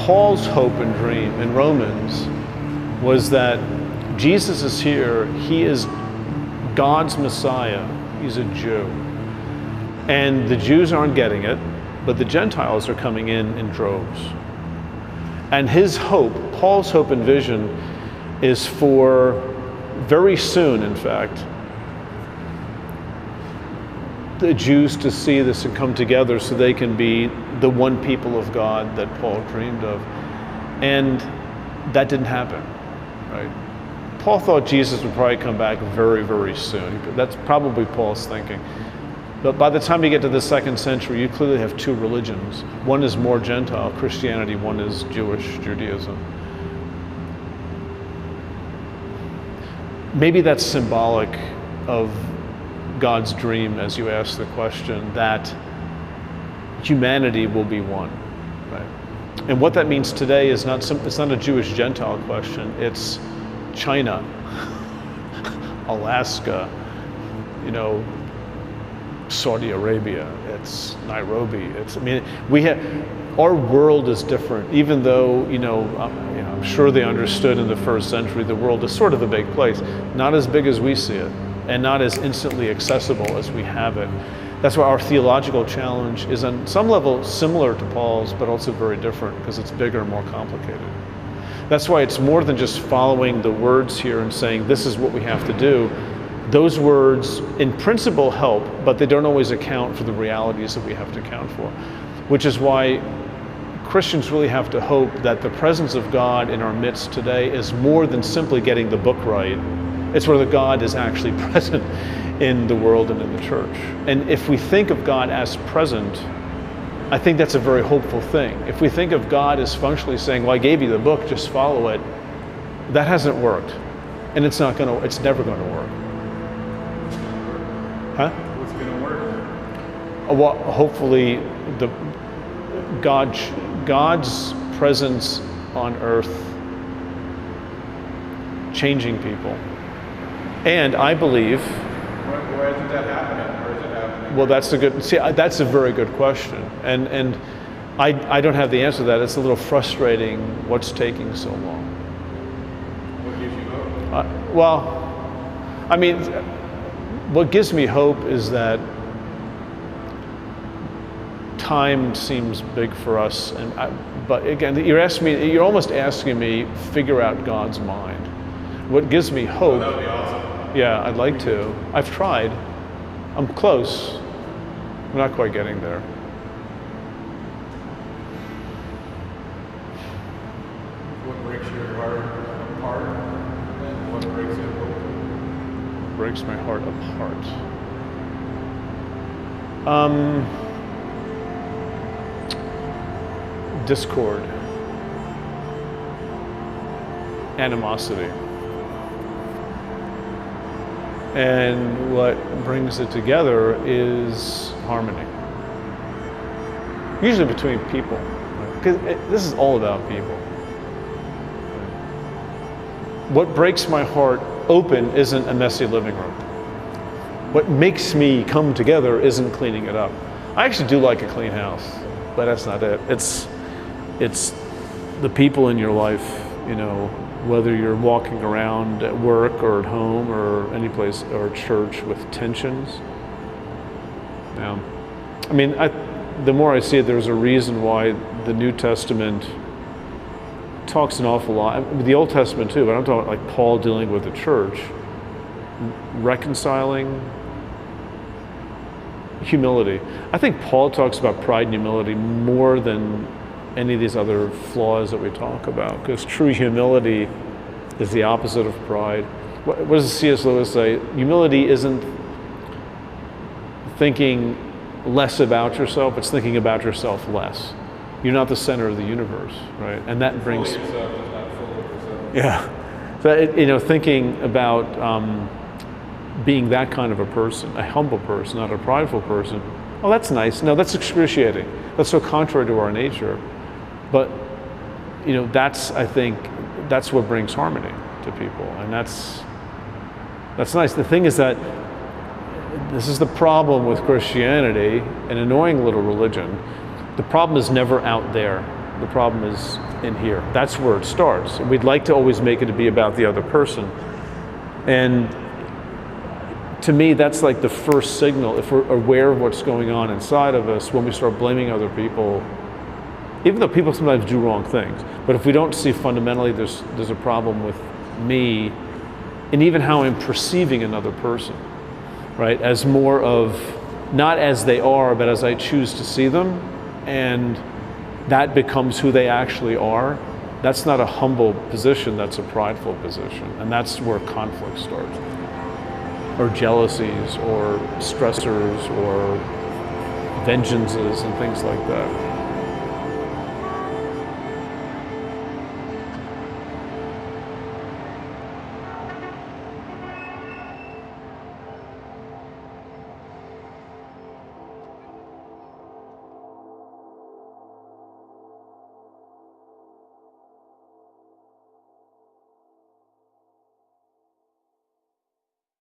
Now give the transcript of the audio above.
Paul's hope and dream in Romans was that Jesus is here. He is God's Messiah. He's a Jew. And the Jews aren't getting it, but the Gentiles are coming in droves. And his hope, Paul's hope and vision, is for very soon, in fact, the Jews to see this and come together so they can be the one people of God that Paul dreamed of. And that didn't happen, right? Paul thought Jesus would probably come back very, very soon. That's probably Paul's thinking. But by the time you get to the 2nd century, you clearly have two religions. One is more Gentile, Christianity, one is Jewish, Judaism. Maybe that's symbolic of God's dream, as you ask the question, that humanity will be one, right? And what that means today is it's not a Jewish-Gentile question, it's China, Alaska, Saudi Arabia, it's Nairobi. Our world is different. Even though I'm sure they understood in the 1st century the world is sort of a big place, not as big as we see it, and not as instantly accessible as we have it. That's why our theological challenge is on some level similar to Paul's, but also very different because it's bigger and more complicated. That's why it's more than just following the words here and saying this is what we have to do. Those words in principle help, but they don't always account for the realities that we have to account for, which is why Christians really have to hope that the presence of God in our midst today is more than simply getting the book right. It's where the God is actually present in the world and in the church. And if we think of God as present, I think that's a very hopeful thing. If we think of God as functionally saying, well, I gave you the book, just follow it, that hasn't worked. And it's never going to work. Huh? What's going to work? Well, hopefully God's presence on earth changing people. And I believe... Where isn't that happening? Where is it happening? Well, that's a very good question. And I don't have the answer to that. It's a little frustrating what's taking so long. What gives you hope? What gives me hope is that time seems big for us. But again, you're almost asking me figure out God's mind. What gives me hope? That would be awesome. Yeah, I'd like to. I've tried. I'm close. I'm not quite getting there. What breaks your heart apart, and what breaks it open? Breaks my heart apart. Discord, animosity. And what brings it together is harmony. Usually between people, because this is all about people. What breaks my heart open isn't a messy living room. What makes me come together isn't cleaning it up. I actually do like a clean house, but that's not it. It's the people in your life, whether you're walking around at work or at home or any place or church with tensions. The more I see it, there's a reason why the New Testament talks an awful lot. The Old Testament too, but I'm talking like Paul dealing with the church, reconciling, humility. I think Paul talks about pride and humility more than any of these other flaws that we talk about, because true humility is the opposite of pride. What does C.S. Lewis say? Humility isn't thinking less about yourself, it's thinking about yourself less. You're not the center of the universe, right? And that brings... Full of yourself is not full of yourself. Yeah. So, thinking about being that kind of a person, a humble person, not a prideful person, oh, that's nice. No, that's excruciating. That's so contrary to our nature. But, I think that's what brings harmony to people. And that's nice. The thing is that this is the problem with Christianity, an annoying little religion. The problem is never out there. The problem is in here. That's where it starts. We'd like to always make it to be about the other person. And to me, that's like the first signal. If we're aware of what's going on inside of us, when we start blaming other people, even though people sometimes do wrong things, but if we don't see fundamentally there's a problem with me and even how I'm perceiving another person, right? As more of, not as they are, but as I choose to see them, and that becomes who they actually are. That's not a humble position, that's a prideful position. And that's where conflict starts. Or jealousies, or stressors, or vengeances, and things like that.